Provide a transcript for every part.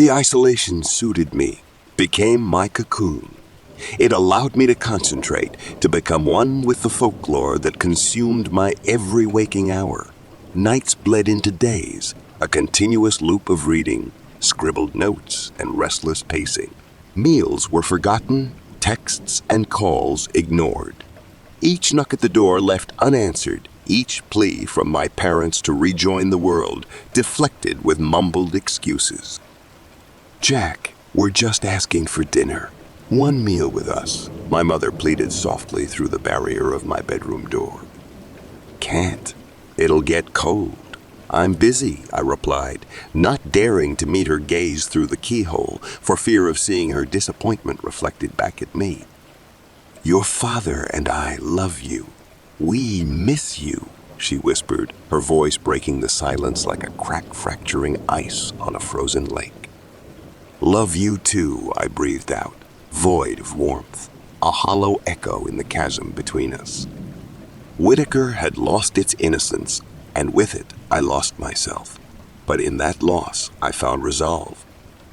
The isolation suited me, became my cocoon. It allowed me to concentrate, to become one with the folklore that consumed my every waking hour. Nights bled into days, a continuous loop of reading, scribbled notes, and restless pacing. Meals were forgotten, texts and calls ignored. Each knock at the door left unanswered, each plea from my parents to rejoin the world deflected with mumbled excuses. "Jack, we're just asking for dinner. One meal with us," my mother pleaded softly through the barrier of my bedroom door. "Can't. It'll get cold." "I'm busy," I replied, not daring to meet her gaze through the keyhole for fear of seeing her disappointment reflected back at me. "Your father and I love you. We miss you," she whispered, her voice breaking the silence like a crack fracturing ice on a frozen lake. "Love you too," I breathed out, void of warmth, a hollow echo in the chasm between us. Whitaker had lost its innocence, and with it, I lost myself. But in that loss, I found resolve.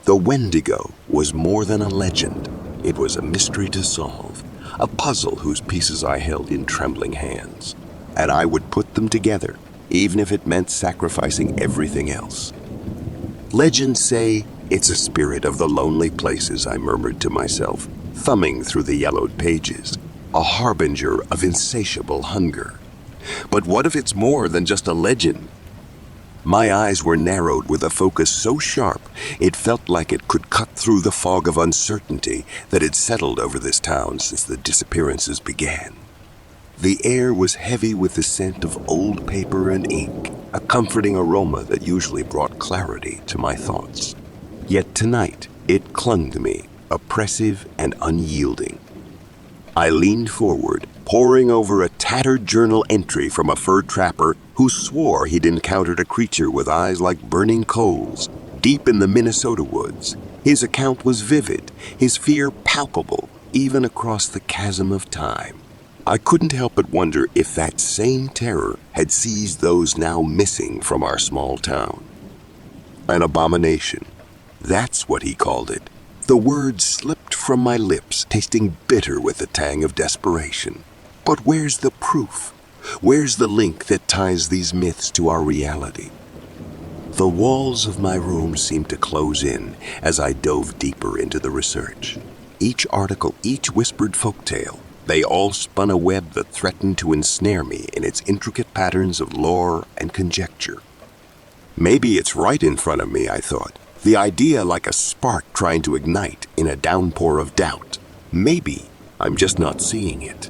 The Wendigo was more than a legend. It was a mystery to solve, a puzzle whose pieces I held in trembling hands. And I would put them together, even if it meant sacrificing everything else. Legends say it's a spirit of the lonely places, I murmured to myself, thumbing through the yellowed pages, a harbinger of insatiable hunger. But what if it's more than just a legend? My eyes were narrowed with a focus so sharp it felt like it could cut through the fog of uncertainty that had settled over this town since the disappearances began. The air was heavy with the scent of old paper and ink, a comforting aroma that usually brought clarity to my thoughts. Yet tonight, it clung to me, oppressive and unyielding. I leaned forward, poring over a tattered journal entry from a fur trapper who swore he'd encountered a creature with eyes like burning coals, deep in the Minnesota woods. His account was vivid, his fear palpable, even across the chasm of time. I couldn't help but wonder if that same terror had seized those now missing from our small town. An abomination. That's what he called it. The words slipped from my lips, tasting bitter with the tang of desperation. But where's the proof? Where's the link that ties these myths to our reality? The walls of my room seemed to close in as I dove deeper into the research. Each article, each whispered folktale, they all spun a web that threatened to ensnare me in its intricate patterns of lore and conjecture. Maybe it's right in front of me, I thought. The idea like a spark trying to ignite in a downpour of doubt. Maybe I'm just not seeing it.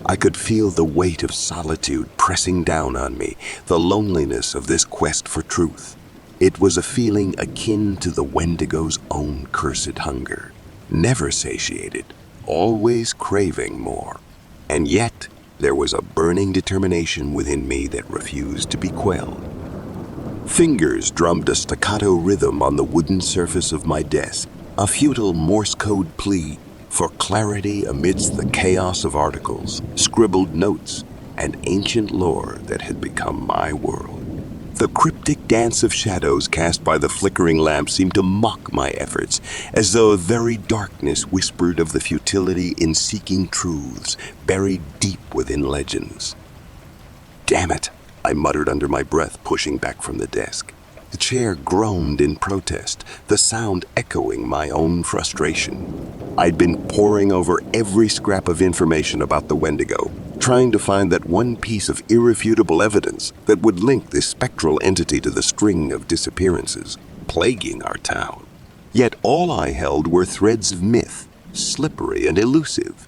I could feel the weight of solitude pressing down on me, the loneliness of this quest for truth. It was a feeling akin to the Wendigo's own cursed hunger. Never satiated, always craving more. And yet, there was a burning determination within me that refused to be quelled. Fingers drummed a staccato rhythm on the wooden surface of my desk, a futile Morse code plea for clarity amidst the chaos of articles, scribbled notes, and ancient lore that had become my world. The cryptic dance of shadows cast by the flickering lamp seemed to mock my efforts, as though a very darkness whispered of the futility in seeking truths buried deep within legends. "Damn it," I muttered under my breath, pushing back from the desk. The chair groaned in protest, the sound echoing my own frustration. I'd been poring over every scrap of information about the Wendigo, trying to find that one piece of irrefutable evidence that would link this spectral entity to the string of disappearances plaguing our town. Yet all I held were threads of myth, slippery and elusive.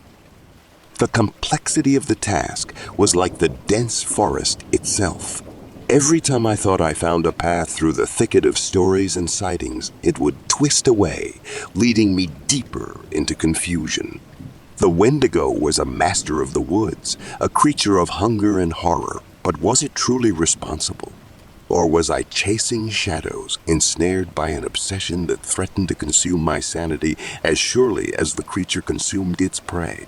The complexity of the task was like the dense forest itself. Every time I thought I found a path through the thicket of stories and sightings, it would twist away, leading me deeper into confusion. The Wendigo was a master of the woods, a creature of hunger and horror, but was it truly responsible? Or was I chasing shadows, ensnared by an obsession that threatened to consume my sanity as surely as the creature consumed its prey?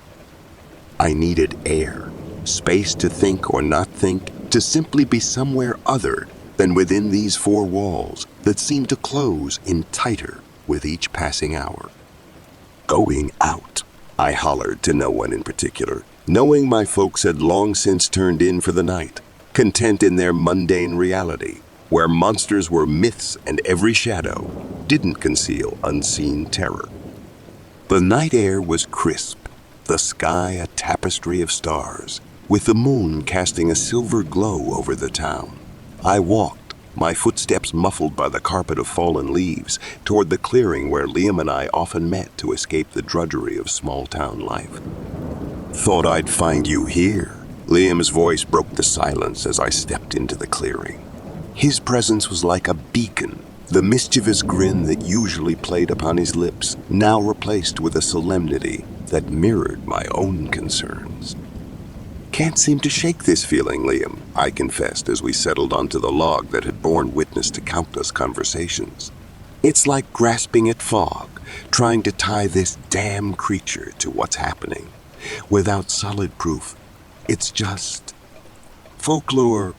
I needed air, space to think or not think, to simply be somewhere other than within these four walls that seemed to close in tighter with each passing hour. Going out, I hollered to no one in particular, knowing my folks had long since turned in for the night, content in their mundane reality, where monsters were myths and every shadow didn't conceal unseen terror. The night air was crisp, the sky a tapestry of stars, with the moon casting a silver glow over the town. I walked, my footsteps muffled by the carpet of fallen leaves, toward the clearing where Liam and I often met to escape the drudgery of small-town life. "Thought I'd find you here." Liam's voice broke the silence as I stepped into the clearing. His presence was like a beacon, the mischievous grin that usually played upon his lips, now replaced with a solemnity that mirrored my own concerns. "Can't seem to shake this feeling, Liam," I confessed as we settled onto the log that had borne witness to countless conversations. "It's like grasping at fog, trying to tie this damn creature to what's happening. Without solid proof, it's just folklore."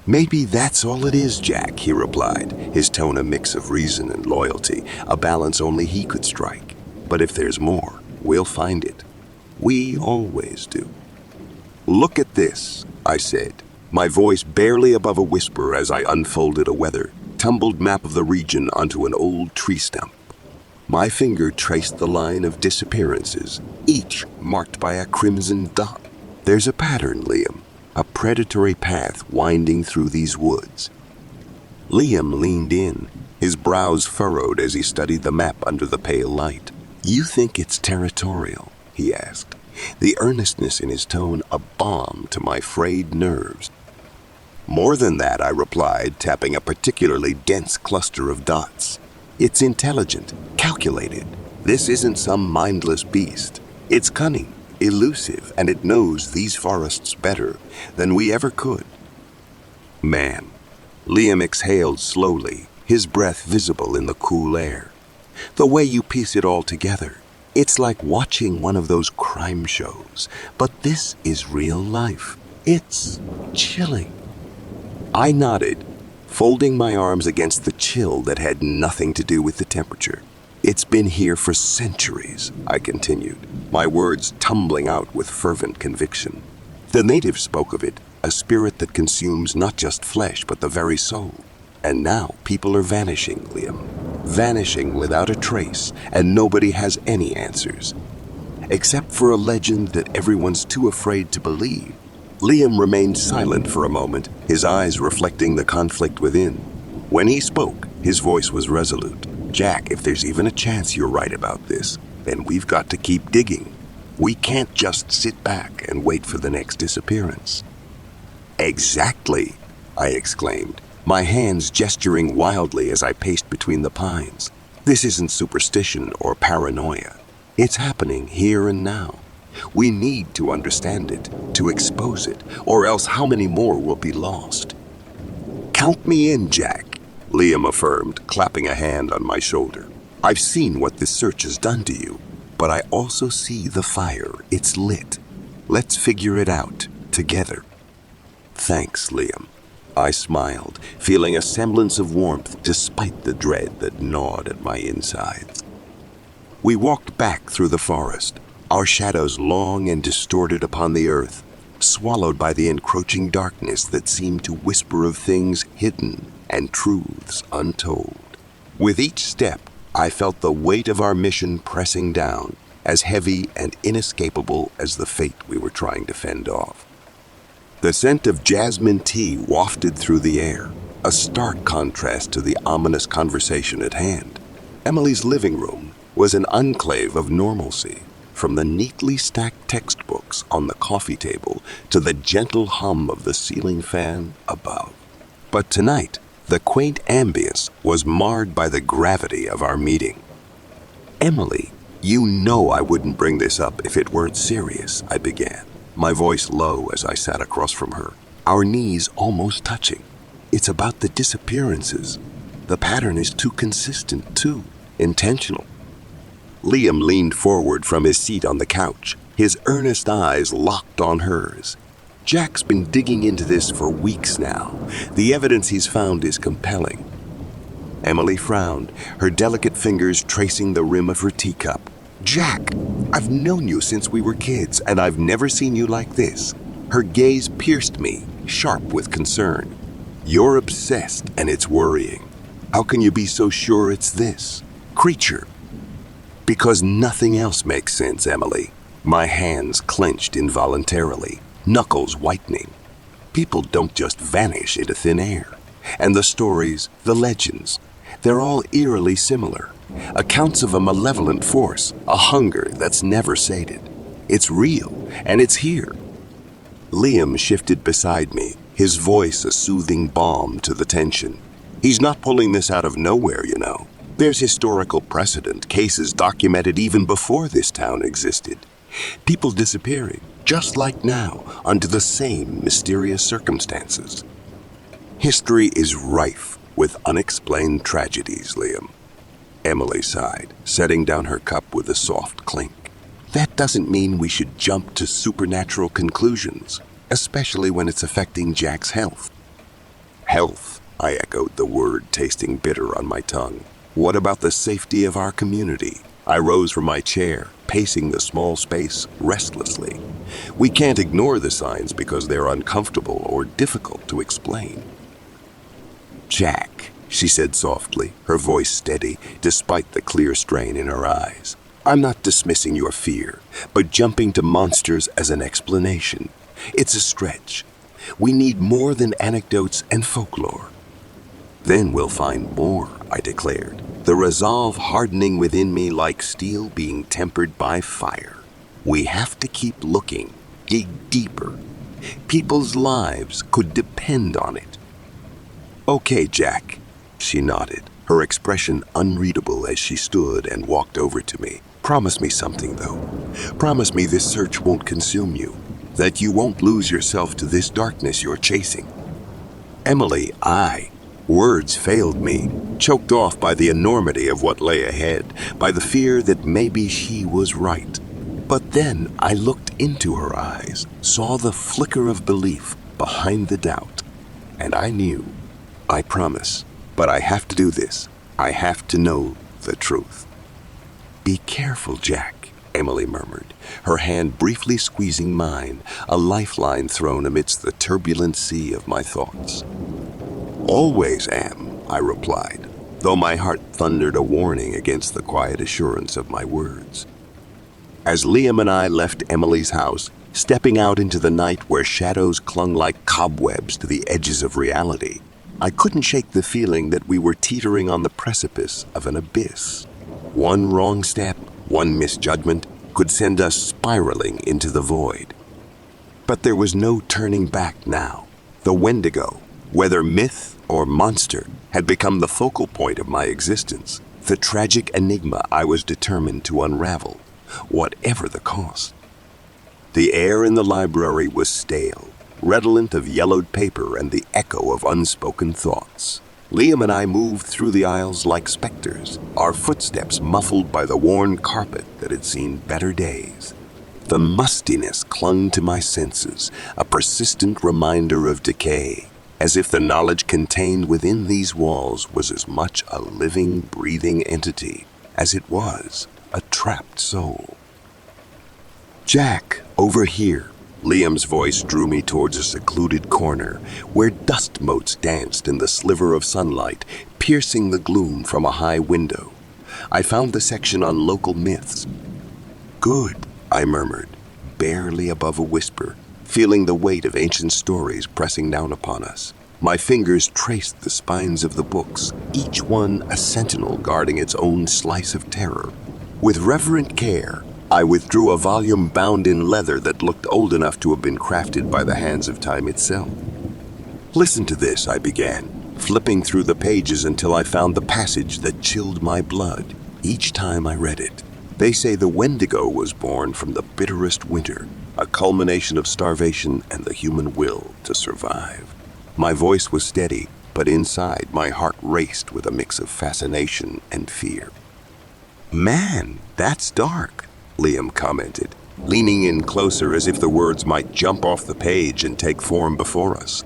"Maybe that's all it is, Jack," he replied, his tone a mix of reason and loyalty, a balance only he could strike. "But if there's more, we'll find it. We always do." "Look at this," I said, my voice barely above a whisper as I unfolded a tumbled map of the region onto an old tree stump. My finger traced the line of disappearances, each marked by a crimson dot. "There's a pattern, Liam, a predatory path winding through these woods." Liam leaned in, his brows furrowed as he studied the map under the pale light. "You think it's territorial?" he asked, the earnestness in his tone a balm to my frayed nerves. "More than that," I replied, tapping a particularly dense cluster of dots. "It's intelligent, calculated. This isn't some mindless beast. It's cunning, elusive, and it knows these forests better than we ever could." "Man," Liam exhaled slowly, his breath visible in the cool air. "The way you piece it all together, it's like watching one of those crime shows, but this is real life. It's chilling." I nodded, folding my arms against the chill that had nothing to do with the temperature. "It's been here for centuries," I continued, my words tumbling out with fervent conviction. "The natives spoke of it, a spirit that consumes not just flesh but the very soul. And now people are vanishing, Liam. Vanishing without a trace, and nobody has any answers. Except for a legend that everyone's too afraid to believe." Liam remained silent for a moment, his eyes reflecting the conflict within. When he spoke, his voice was resolute. "Jack, if there's even a chance you're right about this, then we've got to keep digging. We can't just sit back and wait for the next disappearance." "Exactly," I exclaimed, my hands gesturing wildly as I paced between the pines. "This isn't superstition or paranoia. It's happening here and now. We need to understand it, to expose it, or else how many more will be lost?" "Count me in, Jack," Liam affirmed, clapping a hand on my shoulder. "I've seen what this search has done to you, but I also see the fire. It's lit. Let's figure it out, together." "Thanks, Liam." I smiled, feeling a semblance of warmth despite the dread that gnawed at my insides. We walked back through the forest, our shadows long and distorted upon the earth, swallowed by the encroaching darkness that seemed to whisper of things hidden and truths untold. With each step, I felt the weight of our mission pressing down, as heavy and inescapable as the fate we were trying to fend off. The scent of jasmine tea wafted through the air, a stark contrast to the ominous conversation at hand. Emily's living room was an enclave of normalcy, from the neatly stacked textbooks on the coffee table to the gentle hum of the ceiling fan above. But tonight, the quaint ambience was marred by the gravity of our meeting. "Emily, you know I wouldn't bring this up if it weren't serious," I began, my voice low as I sat across from her, our knees almost touching. "It's about the disappearances. The pattern is too consistent, too intentional." Liam leaned forward from his seat on the couch, his earnest eyes locked on hers. Jack's been digging into this for weeks now. The evidence he's found is compelling. Emily frowned, her delicate fingers tracing the rim of her teacup. Jack, I've known you since we were kids, and I've never seen you like this. Her gaze pierced me, sharp with concern. You're obsessed, and it's worrying. How can you be so sure it's this creature? Because nothing else makes sense, Emily. My hands clenched involuntarily, knuckles whitening. People don't just vanish into thin air. And the stories, the legends, they're all eerily similar. Accounts of a malevolent force, a hunger that's never sated. It's real, and it's here. Liam shifted beside me, his voice a soothing balm to the tension. He's not pulling this out of nowhere, you know. There's historical precedent, cases documented even before this town existed. People disappearing, just like now, under the same mysterious circumstances. History is rife with unexplained tragedies, Liam. Emily sighed, setting down her cup with a soft clink. That doesn't mean we should jump to supernatural conclusions, especially when it's affecting Jack's health. Health, I echoed, the word tasting bitter on my tongue. What about the safety of our community? I rose from my chair, pacing the small space restlessly. We can't ignore the signs because they're uncomfortable or difficult to explain. Jack, she said softly, her voice steady, despite the clear strain in her eyes. I'm not dismissing your fear, but jumping to monsters as an explanation. It's a stretch. We need more than anecdotes and folklore. Then we'll find more, I declared, the resolve hardening within me like steel being tempered by fire. We have to keep looking, dig deeper. People's lives could depend on it. Okay, Jack, she nodded, her expression unreadable as she stood and walked over to me. Promise me something, though. Promise me this search won't consume you, that you won't lose yourself to this darkness you're chasing. Emily, words failed me, choked off by the enormity of what lay ahead, by the fear that maybe she was right. But then I looked into her eyes, saw the flicker of belief behind the doubt, and I knew. I promise, but I have to do this. I have to know the truth. Be careful, Jack, Emily murmured, her hand briefly squeezing mine, a lifeline thrown amidst the turbulent sea of my thoughts. Always am, I replied, though my heart thundered a warning against the quiet assurance of my words. As Liam and I left Emily's house, stepping out into the night where shadows clung like cobwebs to the edges of reality, I couldn't shake the feeling that we were teetering on the precipice of an abyss. One wrong step, one misjudgment, could send us spiraling into the void. But there was no turning back now. The Wendigo, whether myth or monster, had become the focal point of my existence, the tragic enigma I was determined to unravel, whatever the cost. The air in the library was stale, redolent of yellowed paper and the echo of unspoken thoughts. Liam and I moved through the aisles like specters, our footsteps muffled by the worn carpet that had seen better days. The mustiness clung to my senses, a persistent reminder of decay, as if the knowledge contained within these walls was as much a living, breathing entity as it was a trapped soul. Jack, over here. Liam's voice drew me towards a secluded corner where dust motes danced in the sliver of sunlight, piercing the gloom from a high window. I found the section on local myths. Good, I murmured, barely above a whisper, feeling the weight of ancient stories pressing down upon us. My fingers traced the spines of the books, each one a sentinel guarding its own slice of terror. With reverent care, I withdrew a volume bound in leather that looked old enough to have been crafted by the hands of time itself. Listen to this, I began, flipping through the pages until I found the passage that chilled my blood each time I read it. They say the Wendigo was born from the bitterest winter, a culmination of starvation and the human will to survive. My voice was steady, but inside my heart raced with a mix of fascination and fear. Man, that's dark, Liam commented, leaning in closer as if the words might jump off the page and take form before us.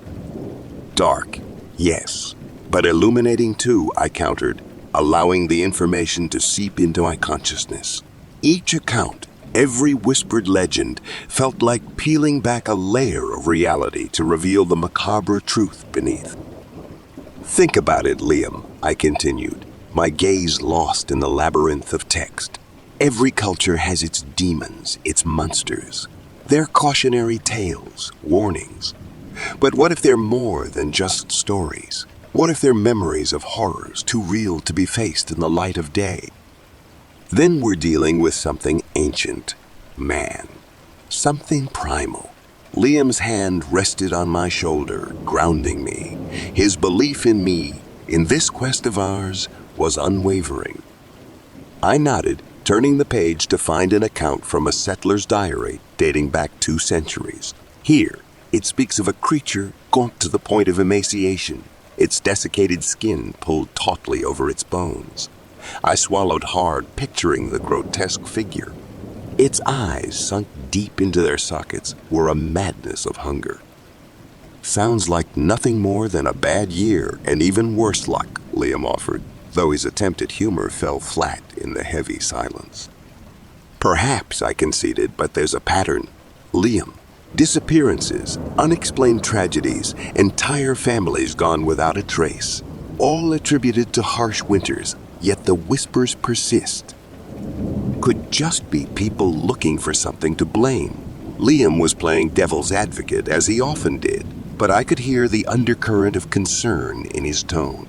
Dark, yes, but illuminating too, I countered, allowing the information to seep into my consciousness. Each account, every whispered legend, felt like peeling back a layer of reality to reveal the macabre truth beneath. Think about it, Liam, I continued, my gaze lost in the labyrinth of text. Every culture has its demons, its monsters, their cautionary tales, warnings. But what if they're more than just stories? What if they're memories of horrors too real to be faced in the light of day? Then we're dealing with something ancient, man, something primal. Liam's hand rested on my shoulder, grounding me. His belief in me, in this quest of ours, was unwavering. I nodded, turning the page to find an account from a settler's diary dating back 2 centuries. Here, it speaks of a creature gaunt to the point of emaciation, its desiccated skin pulled tautly over its bones. I swallowed hard, picturing the grotesque figure. Its eyes, sunk deep into their sockets, were a madness of hunger. Sounds like nothing more than a bad year and even worse luck, Liam offered, though his attempt at humor fell flat in the heavy silence. Perhaps, I conceded, but there's a pattern. Liam, disappearances, unexplained tragedies, entire families gone without a trace, all attributed to harsh winters, yet the whispers persist. Could just be people looking for something to blame. Liam was playing devil's advocate, as he often did, but I could hear the undercurrent of concern in his tone.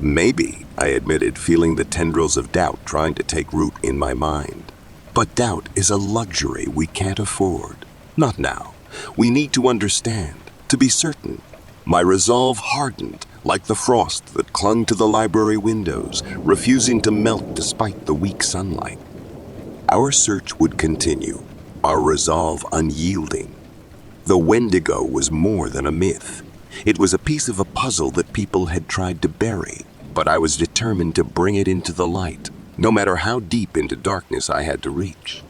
Maybe, I admitted, feeling the tendrils of doubt trying to take root in my mind. But doubt is a luxury we can't afford. Not now. We need to understand, to be certain. My resolve hardened, like the frost that clung to the library windows, refusing to melt despite the weak sunlight. Our search would continue, our resolve unyielding. The Wendigo was more than a myth. It was a piece of a puzzle that people had tried to bury, but I was determined to bring it into the light, no matter how deep into darkness I had to reach.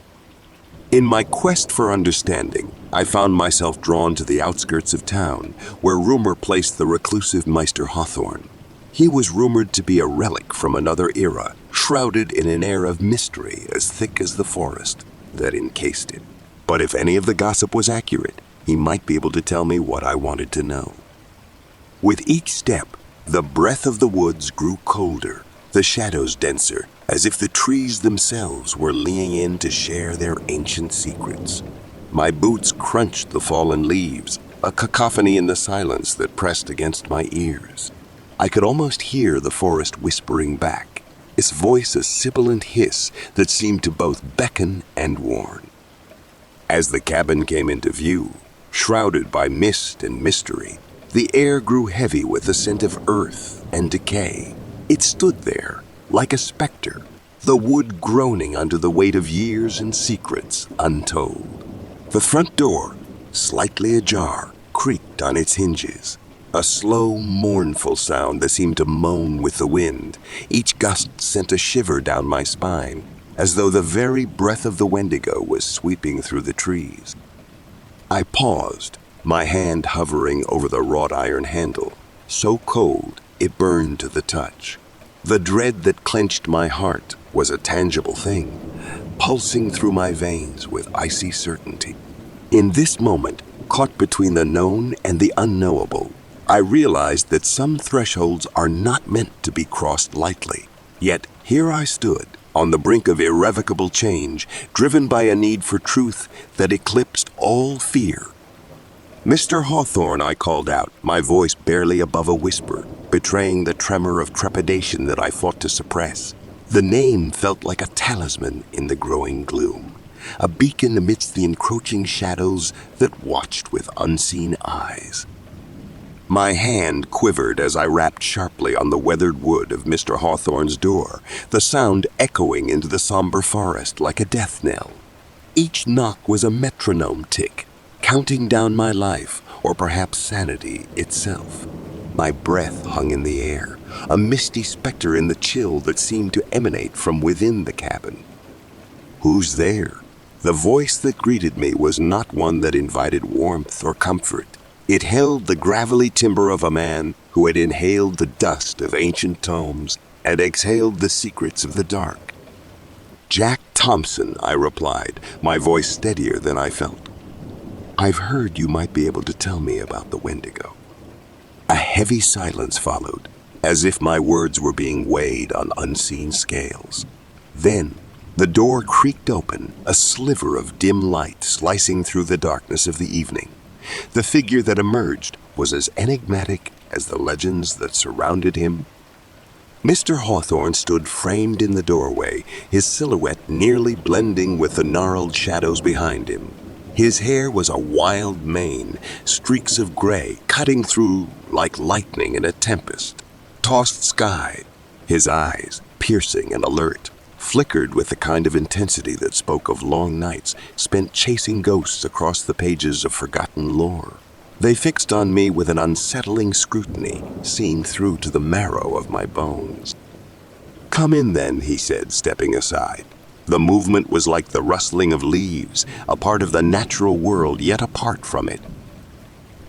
In my quest for understanding, I found myself drawn to the outskirts of town, where rumor placed the reclusive Meister Hawthorne. He was rumored to be a relic from another era, shrouded in an air of mystery as thick as the forest that encased it. But if any of the gossip was accurate, he might be able to tell me what I wanted to know. With each step, the breath of the woods grew colder, the shadows denser, as if the trees themselves were leaning in to share their ancient secrets. My boots crunched the fallen leaves, a cacophony in the silence that pressed against my ears. I could almost hear the forest whispering back, its voice a sibilant hiss that seemed to both beckon and warn. As the cabin came into view, shrouded by mist and mystery, the air grew heavy with the scent of earth and decay. It stood there, like a specter, the wood groaning under the weight of years and secrets untold. The front door, slightly ajar, creaked on its hinges, a slow, mournful sound that seemed to moan with the wind. Each gust sent a shiver down my spine, as though the very breath of the Wendigo was sweeping through the trees. I paused, my hand hovering over the wrought iron handle, so cold it burned to the touch. The dread that clenched my heart was a tangible thing, pulsing through my veins with icy certainty. In this moment, caught between the known and the unknowable, I realized that some thresholds are not meant to be crossed lightly. Yet here I stood, on the brink of irrevocable change, driven by a need for truth that eclipsed all fear. "Mr. Hawthorne," I called out, my voice barely above a whisper, betraying the tremor of trepidation that I fought to suppress. The name felt like a talisman in the growing gloom, a beacon amidst the encroaching shadows that watched with unseen eyes. My hand quivered as I rapped sharply on the weathered wood of Mr. Hawthorne's door, the sound echoing into the somber forest like a death knell. Each knock was a metronome tick, counting down my life, or perhaps sanity itself. My breath hung in the air, a misty specter in the chill that seemed to emanate from within the cabin. "Who's there?" The voice that greeted me was not one that invited warmth or comfort. It held the gravelly timbre of a man who had inhaled the dust of ancient tomes and exhaled the secrets of the dark. "Jack Thompson," I replied, my voice steadier than I felt. "I've heard you might be able to tell me about the Wendigo." A heavy silence followed, as if my words were being weighed on unseen scales. Then, the door creaked open, a sliver of dim light slicing through the darkness of the evening. The figure that emerged was as enigmatic as the legends that surrounded him. Mr. Hawthorne stood framed in the doorway, his silhouette nearly blending with the gnarled shadows behind him. His hair was a wild mane, streaks of gray cutting through like lightning in a tempest. Tossed sky, his eyes, piercing and alert, flickered with the kind of intensity that spoke of long nights spent chasing ghosts across the pages of forgotten lore. They fixed on me with an unsettling scrutiny, seeing through to the marrow of my bones. "Come in then," he said, stepping aside. The movement was like the rustling of leaves, a part of the natural world yet apart from it.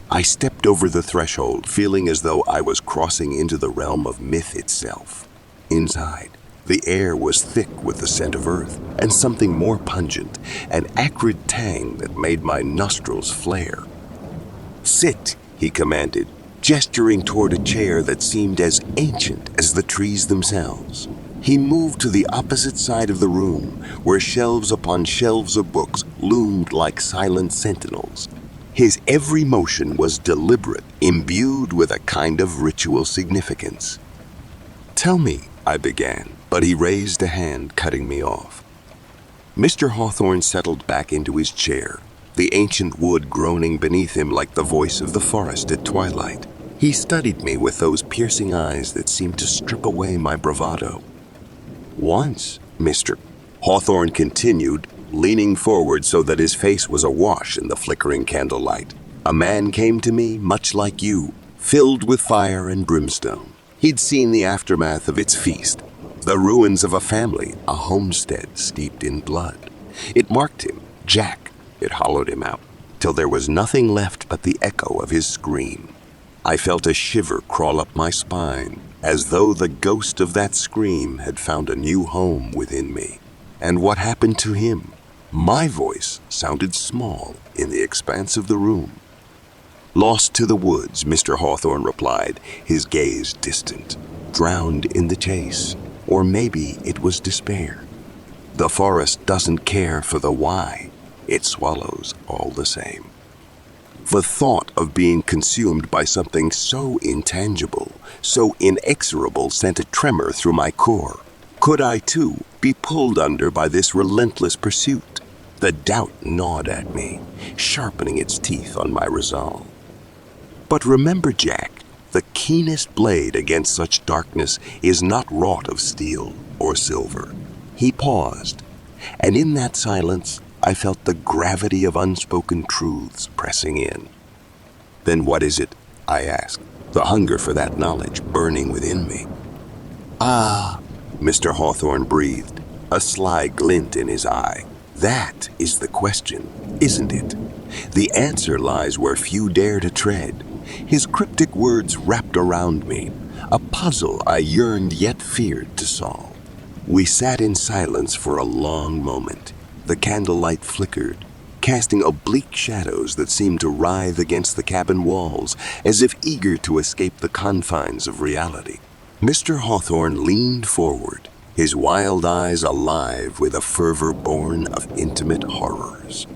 I stepped over the threshold, feeling as though I was crossing into the realm of myth itself. Inside, the air was thick with the scent of earth, and something more pungent, an acrid tang that made my nostrils flare. "Sit," he commanded, gesturing toward a chair that seemed as ancient as the trees themselves. He moved to the opposite side of the room, where shelves upon shelves of books loomed like silent sentinels. His every motion was deliberate, imbued with a kind of ritual significance. "Tell me," I began, but he raised a hand, cutting me off. Mr. Hawthorne settled back into his chair, the ancient wood groaning beneath him like the voice of the forest at twilight. He studied me with those piercing eyes that seemed to strip away my bravado. "Once, Mr. Hawthorne continued, leaning forward so that his face was awash in the flickering candlelight. "A man came to me, much like you, filled with fire and brimstone. He'd seen the aftermath of its feast, the ruins of a family, a homestead steeped in blood. It marked him, Jack. It hollowed him out, till there was nothing left but the echo of his scream. I felt a shiver crawl up my spine, as though the ghost of that scream had found a new home within me. And what happened to him? My voice sounded small in the expanse of the room. "Lost to the woods," Mr. Hawthorne replied, his gaze distant. "Drowned in the chase. Or maybe it was despair. The forest doesn't care for the why. It swallows all the same." The thought of being consumed by something so intangible, so inexorable, sent a tremor through my core. Could I, too, be pulled under by this relentless pursuit? The doubt gnawed at me, sharpening its teeth on my resolve. "But remember, Jack, the keenest blade against such darkness is not wrought of steel or silver." He paused, and in that silence, I felt the gravity of unspoken truths pressing in. "Then what is it?" I asked, the hunger for that knowledge burning within me. "Ah," Mr. Hawthorne breathed, a sly glint in his eye. "That is the question, isn't it? The answer lies where few dare to tread." His cryptic words wrapped around me, a puzzle I yearned yet feared to solve. We sat in silence for a long moment. The candlelight flickered, casting oblique shadows that seemed to writhe against the cabin walls, as if eager to escape the confines of reality. Mr. Hawthorne leaned forward, his wild eyes alive with a fervor born of intimate horrors.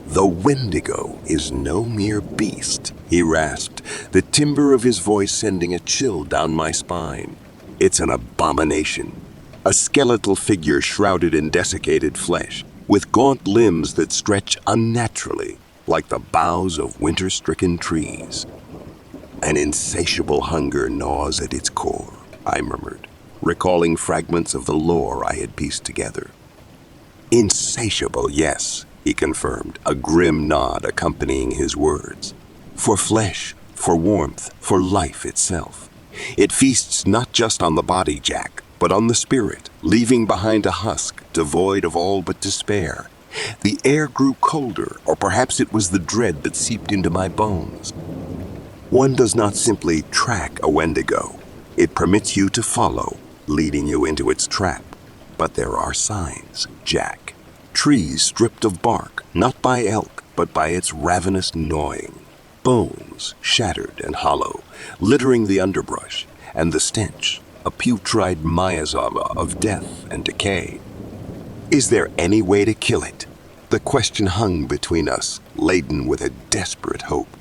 "The Wendigo is no mere beast," he rasped, the timbre of his voice sending a chill down my spine. "It's an abomination, a skeletal figure shrouded in desiccated flesh, with gaunt limbs that stretch unnaturally like the boughs of winter-stricken trees. An insatiable hunger gnaws at its core," I murmured, recalling fragments of the lore I had pieced together. "Insatiable, yes," he confirmed, a grim nod accompanying his words. "For flesh, for warmth, for life itself. It feasts not just on the body, Jack, but on the spirit, leaving behind a husk devoid of all but despair. The air grew colder, or perhaps it was the dread that seeped into my bones. One does not simply track a Wendigo. It permits you to follow, leading you into its trap. But there are signs, Jack. Trees stripped of bark, not by elk, but by its ravenous gnawing. Bones, shattered and hollow, littering the underbrush, and the stench, a putrid miasma of death and decay. Is there any way to kill it? The question hung between us, laden with a desperate hope.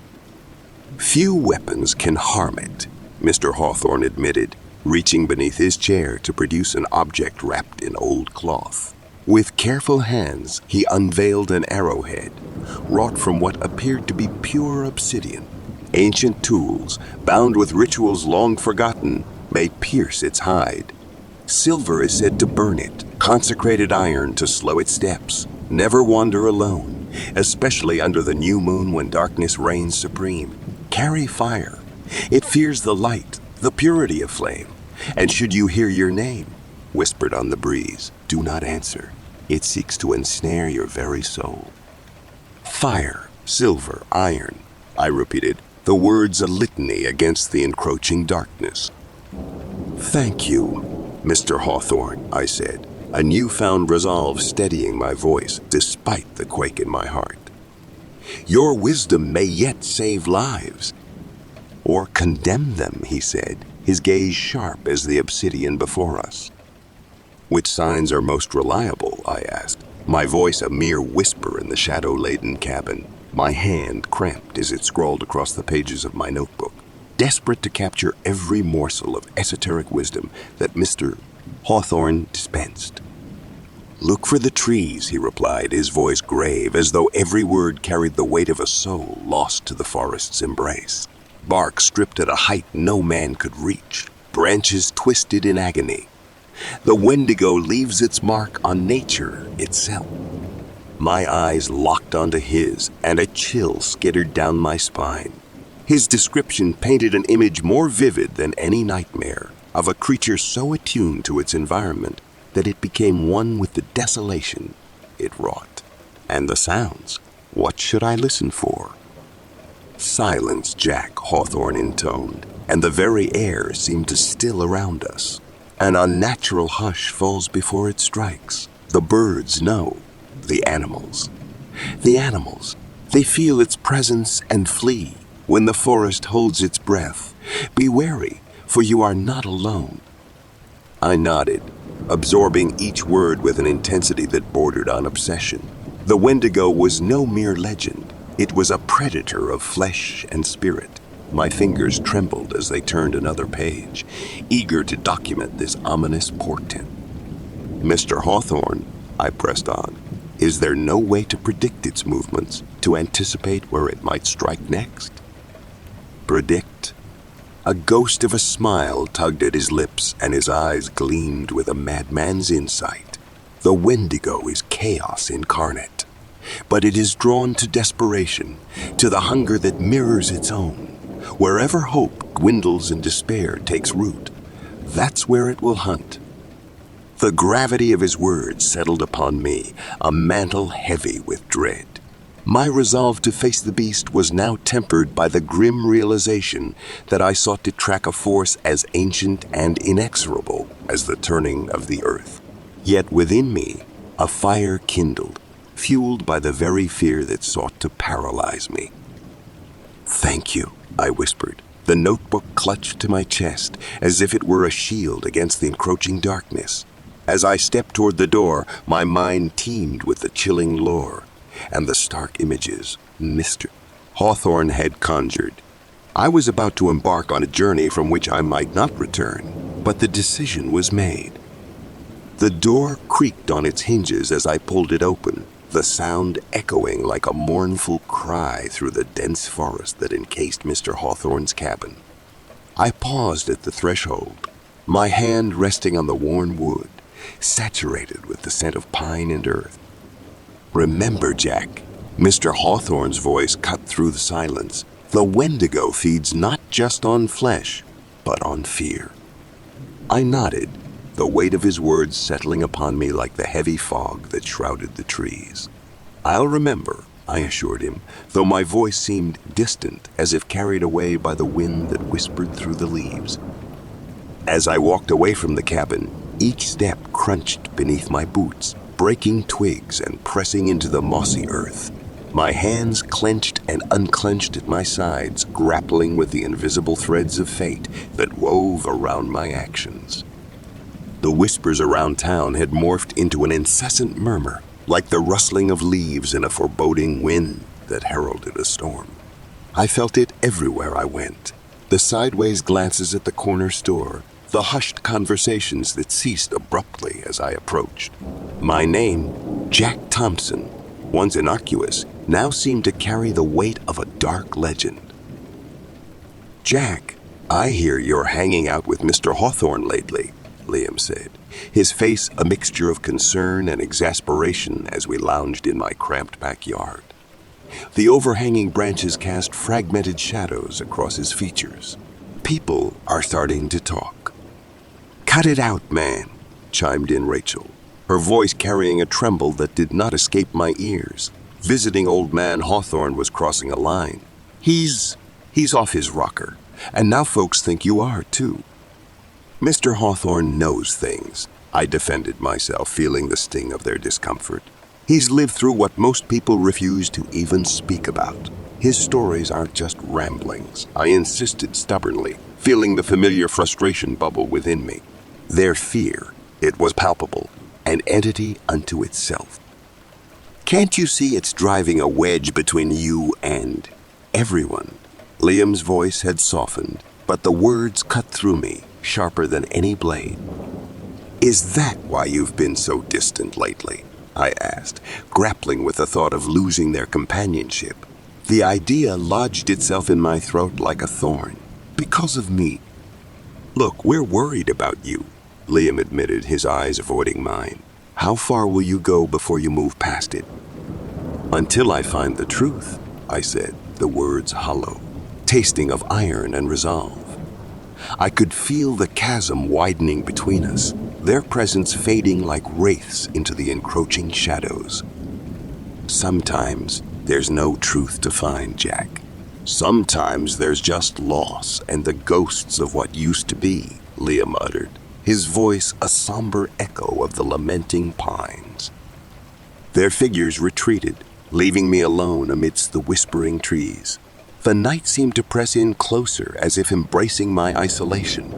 Few weapons can harm it, Mr. Hawthorne admitted, reaching beneath his chair to produce an object wrapped in old cloth. With careful hands, he unveiled an arrowhead, wrought from what appeared to be pure obsidian. Ancient tools, bound with rituals long forgotten, may pierce its hide. Silver is said to burn it, consecrated iron to slow its steps. Never wander alone, especially under the new moon when darkness reigns supreme. Carry fire. It fears the light, the purity of flame. And should you hear your name, whispered on the breeze, do not answer. It seeks to ensnare your very soul. Fire, silver, iron, I repeated, the words a litany against the encroaching darkness. Thank you, Mr. Hawthorne, I said, a newfound resolve steadying my voice despite the quake in my heart. Your wisdom may yet save lives. Or condemn them, he said, his gaze sharp as the obsidian before us. Which signs are most reliable, I asked, my voice a mere whisper in the shadow-laden cabin, my hand cramped as it scrawled across the pages of my notebook, desperate to capture every morsel of esoteric wisdom that Mr. Hawthorne dispensed. Look for the trees, he replied, his voice grave, as though every word carried the weight of a soul lost to the forest's embrace. Bark stripped at a height no man could reach, branches twisted in agony. The Wendigo leaves its mark on nature itself. My eyes locked onto his, and a chill skittered down my spine. His description painted an image more vivid than any nightmare, of a creature so attuned to its environment that it became one with the desolation it wrought. And the sounds, what should I listen for? Silence, Jack, Hawthorne intoned, and the very air seemed to still around us. An unnatural hush falls before it strikes. The birds know. The animals. The animals. They feel its presence and flee. When the forest holds its breath, be wary, for you are not alone. I nodded, absorbing each word with an intensity that bordered on obsession. The Wendigo was no mere legend. It was a predator of flesh and spirit. My fingers trembled as they turned another page, eager to document this ominous portent. Mr. Hawthorne, I pressed on, is there no way to predict its movements, to anticipate where it might strike next? Predict? A ghost of a smile tugged at his lips, and his eyes gleamed with a madman's insight. The Wendigo is chaos incarnate, but it is drawn to desperation, to the hunger that mirrors its own. Wherever hope dwindles and despair takes root, that's where it will hunt. The gravity of his words settled upon me, a mantle heavy with dread. My resolve to face the beast was now tempered by the grim realization that I sought to track a force as ancient and inexorable as the turning of the earth. Yet within me, a fire kindled, fueled by the very fear that sought to paralyze me. Thank you, I whispered, the notebook clutched to my chest as if it were a shield against the encroaching darkness. As I stepped toward the door, my mind teemed with the chilling lore and the stark images Mr. Hawthorne had conjured. I was about to embark on a journey from which I might not return, but the decision was made. The door creaked on its hinges as I pulled it open, the sound echoing like a mournful cry through the dense forest that encased Mr. Hawthorne's cabin. I paused at the threshold, my hand resting on the worn wood, saturated with the scent of pine and earth. Remember, Jack, Mr. Hawthorne's voice cut through the silence. The Wendigo feeds not just on flesh, but on fear. I nodded, the weight of his words settling upon me like the heavy fog that shrouded the trees. I'll remember, I assured him, though my voice seemed distant, as if carried away by the wind that whispered through the leaves. As I walked away from the cabin, each step crunched beneath my boots, breaking twigs and pressing into the mossy earth. My hands clenched and unclenched at my sides, grappling with the invisible threads of fate that wove around my actions. The whispers around town had morphed into an incessant murmur, like the rustling of leaves in a foreboding wind that heralded a storm. I felt it everywhere I went. The sideways glances at the corner store, the hushed conversations that ceased abruptly as I approached. My name, Jack Thompson, once innocuous, now seemed to carry the weight of a dark legend. "Jack, I hear you're hanging out with Mr. Hawthorne lately," Liam said, his face a mixture of concern and exasperation as we lounged in my cramped backyard. The overhanging branches cast fragmented shadows across his features. "People are starting to talk." "Cut it out, man," chimed in Rachel, her voice carrying a tremble that did not escape my ears. Visiting old man Hawthorne was crossing a line. He's off his rocker, and now folks think you are, too." "Mr. Hawthorne knows things," I defended myself, feeling the sting of their discomfort. "He's lived through what most people refuse to even speak about. His stories aren't just ramblings," I insisted stubbornly, feeling the familiar frustration bubble within me. Their fear, it was palpable, an entity unto itself. "Can't you see it's driving a wedge between you and everyone?" Liam's voice had softened, but the words cut through me, sharper than any blade. "Is that why you've been so distant lately?" I asked, grappling with the thought of losing their companionship. The idea lodged itself in my throat like a thorn. "Because of me." "Look, we're worried about you," Liam admitted, his eyes avoiding mine. "How far will you go before you move past it?" "Until I find the truth," I said, the words hollow, tasting of iron and resolve. I could feel the chasm widening between us, their presence fading like wraiths into the encroaching shadows. "Sometimes there's no truth to find, Jack. Sometimes there's just loss and the ghosts of what used to be," Liam uttered, his voice a somber echo of the lamenting pines. Their figures retreated, leaving me alone amidst the whispering trees. The night seemed to press in closer, as if embracing my isolation.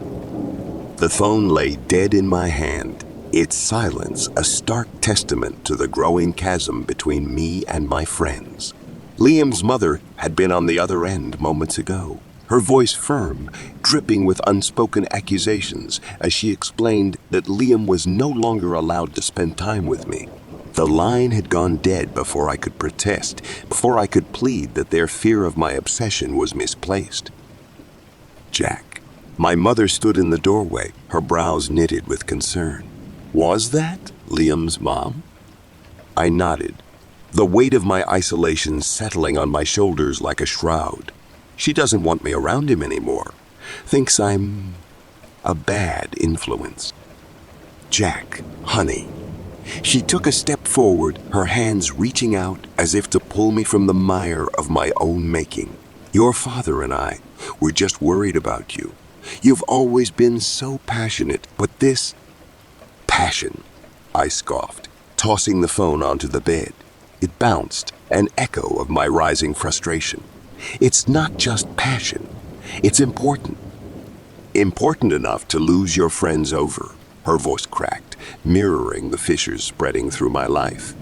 The phone lay dead in my hand, its silence a stark testament to the growing chasm between me and my friends. Liam's mother had been on the other end moments ago, her voice firm, dripping with unspoken accusations as she explained that Liam was no longer allowed to spend time with me. The line had gone dead before I could protest, before I could plead that their fear of my obsession was misplaced. "Jack." My mother stood in the doorway, her brows knitted with concern. "Was that Liam's mom?" I nodded, the weight of my isolation settling on my shoulders like a shroud. "She doesn't want me around him anymore. Thinks I'm a bad influence." "Jack, honey." She took a step forward, her hands reaching out as if to pull me from the mire of my own making. "Your father and I were just worried about you. You've always been so passionate, but this..." "Passion," I scoffed, tossing the phone onto the bed. It bounced, an echo of my rising frustration. "It's not just passion. It's important. Important enough to lose your friends over." Her voice cracked, mirroring the fissures spreading through my life.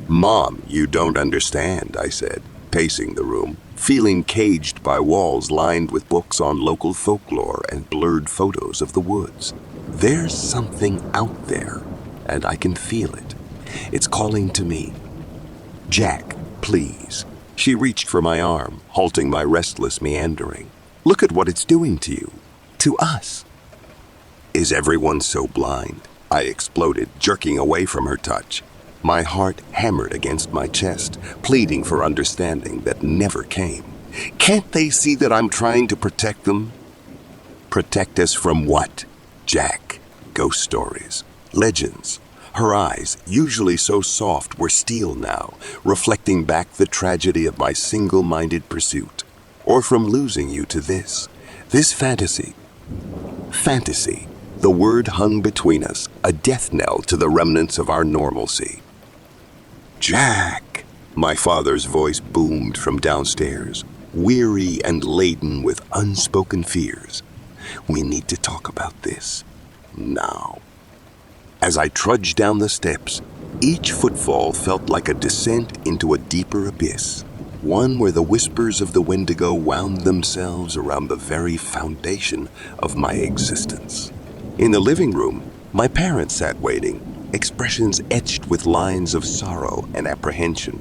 "Mom, you don't understand," I said, pacing the room, feeling caged by walls lined with books on local folklore and blurred photos of the woods. "There's something out there, and I can feel it. It's calling to me. Jack, please." She reached for my arm, halting my restless meandering. "Look at what it's doing to you. To us." "Is everyone so blind?" I exploded, jerking away from her touch. My heart hammered against my chest, pleading for understanding that never came. "Can't they see that I'm trying to protect them?" "Protect us from what, Jack?" "Ghost stories, legends, Her eyes, usually so soft, were steel now, reflecting back the tragedy of my single-minded pursuit. Or from losing you to this fantasy. Fantasy. The word hung between us, a death knell to the remnants of our normalcy. "Jack!" My father's voice boomed from downstairs, weary and laden with unspoken fears. "We need to talk about this. Now." As I trudged down the steps, each footfall felt like a descent into a deeper abyss, one where the whispers of the Wendigo wound themselves around the very foundation of my existence. In the living room, my parents sat waiting, expressions etched with lines of sorrow and apprehension.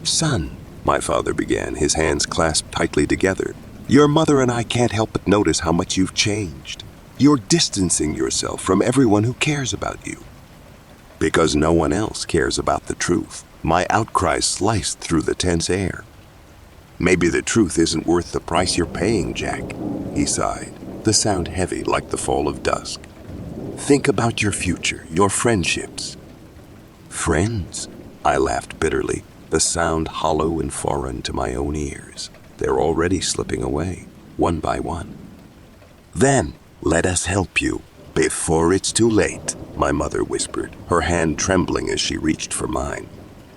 "Son," my father began, his hands clasped tightly together, "your mother and I can't help but notice how much you've changed. You're distancing yourself from everyone who cares about you." Because no one else cares about the truth, my outcry sliced through the tense air. "Maybe the truth isn't worth the price you're paying, Jack," he sighed, the sound heavy like the fall of dusk. "Think about your future, your friendships." "Friends?" I laughed bitterly, the sound hollow and foreign to my own ears. They're already slipping away, one by one. "Then, let us help you, before it's too late," my mother whispered, her hand trembling as she reached for mine.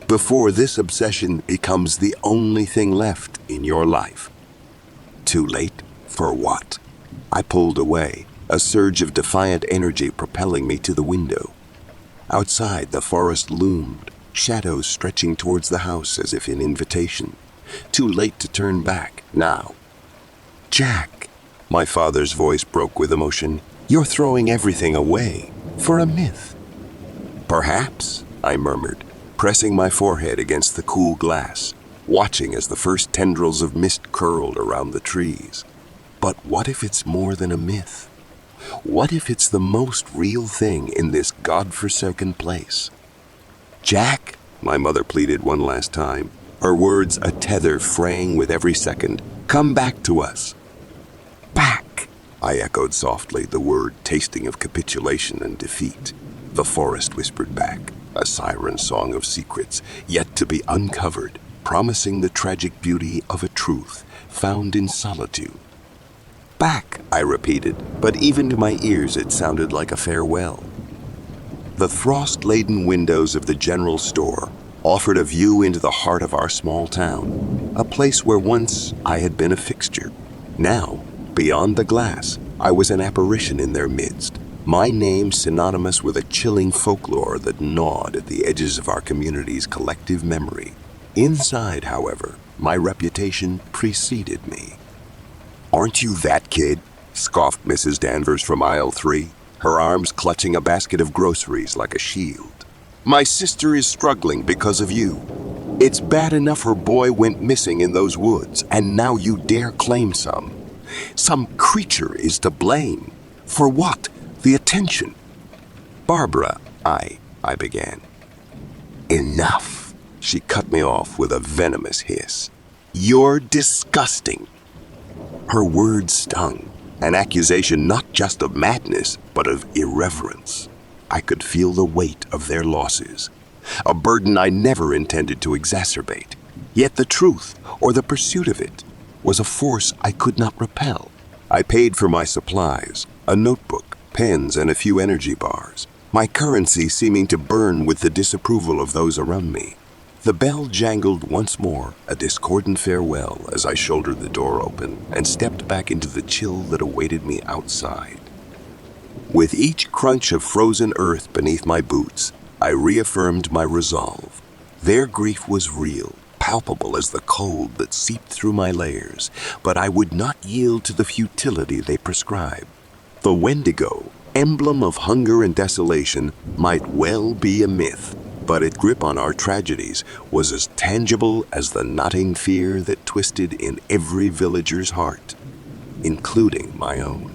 "Before this obsession becomes the only thing left in your life." Too late? For what? I pulled away, a surge of defiant energy propelling me to the window. Outside, the forest loomed, shadows stretching towards the house as if in invitation. Too late to turn back, now. "Jack," my father's voice broke with emotion, "you're throwing everything away for a myth." "Perhaps," I murmured, pressing my forehead against the cool glass, watching as the first tendrils of mist curled around the trees. But what if it's more than a myth? What if it's the most real thing in this godforsaken place? "Jack," my mother pleaded one last time, her words a tether fraying with every second, "come back to us." "Back," I echoed softly, the word tasting of capitulation and defeat. The forest whispered back, a siren song of secrets yet to be uncovered, promising the tragic beauty of a truth found in solitude. "Back," I repeated, but even to my ears it sounded like a farewell. The frost-laden windows of the general store offered a view into the heart of our small town, a place where once I had been a fixture. Now, beyond the glass, I was an apparition in their midst, my name synonymous with a chilling folklore that gnawed at the edges of our community's collective memory. Inside, however, my reputation preceded me. "Aren't you that kid?" scoffed Mrs. Danvers from aisle 3, her arms clutching a basket of groceries like a shield. "My sister is struggling because of you. It's bad enough her boy went missing in those woods, and now you dare claim some creature is to blame. For what? The attention." "Barbara, I began. "Enough," she cut me off with a venomous hiss. "You're disgusting." Her words stung, an accusation not just of madness, but of irreverence. I could feel the weight of their losses, a burden I never intended to exacerbate. Yet the truth, or the pursuit of it, was a force I could not repel. I paid for my supplies, a notebook, pens, and a few energy bars, my currency seeming to burn with the disapproval of those around me. The bell jangled once more, a discordant farewell, as I shouldered the door open and stepped back into the chill that awaited me outside. With each crunch of frozen earth beneath my boots, I reaffirmed my resolve. Their grief was real, palpable as the cold that seeped through my layers, but I would not yield to the futility they prescribed. The Wendigo, emblem of hunger and desolation, might well be a myth, but its grip on our tragedies was as tangible as the knotting fear that twisted in every villager's heart, including my own.